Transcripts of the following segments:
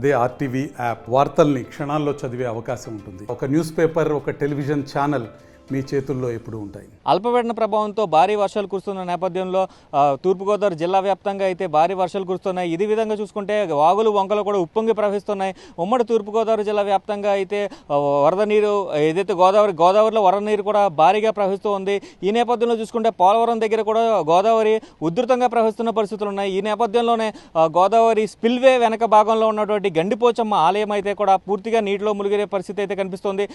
అదే RTV app వార్తల్ని క్షణాల్లో చదివే అవకాశం ఉంటుంది. ఒక న్యూస్ పేపర్, ఒక టెలివిజన్ ఛానల్ మీ చేతుల్లో ఎప్పుడూ ఉంటాయి. అల్పపీడన ప్రభావంతో భారీ వర్షాలు కురుస్తున్న నేపథ్యంలో తూర్పుగోదావరి జిల్లా వ్యాప్తంగా అయితే భారీ వర్షాలు కురుస్తున్నాయి. ఇది విధంగా చూసుకుంటే వాగులు వంకలు కూడా ఉప్పొంగి ప్రవహిస్తున్నాయి. ఉమ్మడి తూర్పుగోదావరి జిల్లా వ్యాప్తంగా అయితే వరద నీరు ఏదైతే గోదావరిలో వరద నీరు కూడా భారీగా ప్రవహిస్తూ ఉంది. ఈ నేపథ్యంలో చూసుకుంటే పోలవరం దగ్గర కూడా గోదావరి ఉధృతంగా ప్రవహిస్తున్న పరిస్థితులు ఉన్నాయి. ఈ నేపథ్యంలోనే గోదావరి స్పిల్వే వెనక భాగంలో ఉన్నటువంటి గండిపోచమ్మ ఆలయం అయితే కూడా పూర్తిగా నీటిలో మునిగే పరిస్థితి అయితే కనిపిస్తుంది.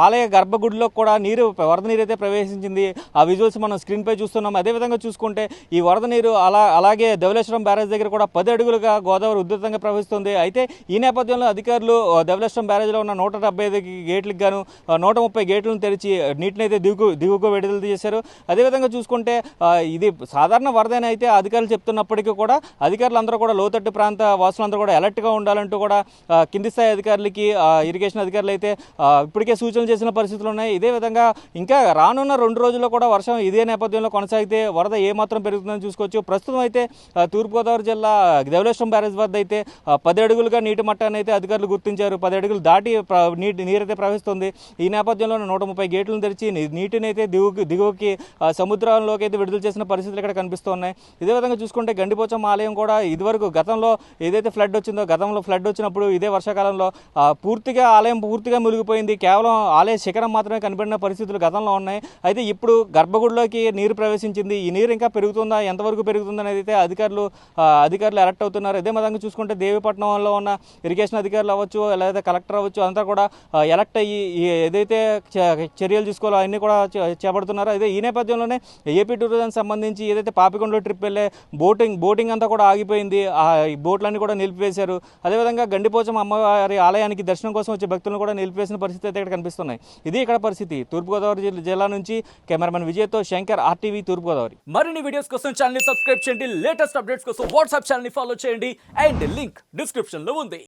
ఆలయ గర్భగుడిలో కూడా వరద నీరు అయితే ప్రవేశించింది. ఆ విజువల్స్ మనం స్క్రీన్ పై చూస్తున్నాం. అదేవిధంగా చూసుకుంటే ఈ వరద నీరు అలాగే ధవళేశ్వరం బ్యారేజ్ దగ్గర కూడా 10 అడుగులుగా గోదావరి ఉధృతంగా ప్రవహిస్తుంది. అయితే ఈ నేపథ్యంలో అధికారులు ధవళేశ్వరం బ్యారేజ్లో ఉన్న 175 గేట్లకు గాను 130 గేట్లను తెరిచి నీటిని అయితే దిగువకు విడుదల చేశారు. అదేవిధంగా చూసుకుంటే ఇది సాధారణ వరదైన అయితే అధికారులు చెప్తున్నప్పటికీ కూడా అధికారులందరూ కూడా లోతట్టు ప్రాంత వాసులందరూ కూడా అలర్ట్గా ఉండాలంటూ కూడా కింది స్థాయి అధికారులకి ఇరిగేషన్ అధికారులు అయితే ఇప్పటికే సూచనలు చేసిన పరిస్థితులు ఉన్నాయి. ఇదే విధంగా ఇంకా రానున్న 2 రోజుల్లో కూడా వర్షం ఇదే నేపథ్యంలో కొనసాగితే వరద ఏమాత్రం పెరుగుతుందని చూసుకోవచ్చు. ప్రస్తుతం అయితే తూర్పుగోదావరి జిల్లా ధవళేశ్వరం బ్యారేజ్ వద్ద అయితే 10 అడుగులుగా నీటి మట్టాన్ని అయితే అధికారులు గుర్తించారు. 10 అడుగులు దాటి నీరైతే ప్రవహిస్తుంది. ఈ నేపథ్యంలో 130 గేట్లను తెరిచి నీటిని అయితే దిగువకి సముద్రంలోకి అయితే విడుదల చేసిన పరిస్థితులు ఇక్కడ కనిపిస్తున్నాయి. ఇదే విధంగా చూసుకుంటే గండిపోచమ్మ ఆలయం కూడా ఇదివరకు గతంలో ఏదైతే ఫ్లడ్ వచ్చిందో గతంలో ఫ్లడ్ వచ్చినప్పుడు ఇదే వర్షాకాలంలో ఆలయం పూర్తిగా మునిగిపోయింది. కేవలం ఆలయ శిఖరం మాత్రమే కనిపడిన పరిస్థితులు గతంలో ఉన్నాయి. అయితే ఇప్పుడు గర్భగుడిలోకి నీరు ప్రవేశించింది. ఈ నీరు ఇంకా పెరుగుతుందా, ఎంతవరకు పెరుగుతుందా అనేది అయితే అధికారులు అలర్ట్ అవుతున్నారు. అదే విధంగా చూసుకుంటే దేవీపట్నంలో ఉన్న ఇరిగేషన్ అధికారులు అవ్వచ్చు, లేదా కలెక్టర్ అవ్వచ్చు, అంతా కూడా ఎలక్ట్ అయ్యి ఏదైతే చర్యలు తీసుకోవాలో అన్నీ కూడా చేపడుతున్నారు. అయితే ఈ నేపథ్యంలోనే ఏపీ టూరిజం సంబంధించి ఏదైతే పాపికొండలో ట్రిప్ వెళ్ళే బోటింగ్ అంతా కూడా ఆగిపోయింది. ఈ బోట్లన్నీ కూడా నిలిపివేశారు. అదేవిధంగా గండిపోచమ్మ అమ్మవారి ఆలయానికి దర్శనం కోసం వచ్చే భక్తులను కూడా నిలిపివేసిన పరిస్థితి అయితే ఇక్కడ కనిపిస్తున్నాయి. ఇది ఇక్కడ పరిస్థితి. తూర్పుగోదావరి జిల్లా నుంచి కెమెరామెన్ విజయ్తో శంకర్, ఆర్టీవీ తూర్పుగోదావరి. మరిన్ని వీడియోస్ కోసం ఛానల్ ని సబ్స్క్రైబ్ చేయండి. లేటెస్ట్ అప్డేట్స్ కోసం వాట్సాప్ ఛానల్ ని ఫాలో చేయండి. అండ్ లింక్ డిస్క్రిప్షన్ లో ఉంది.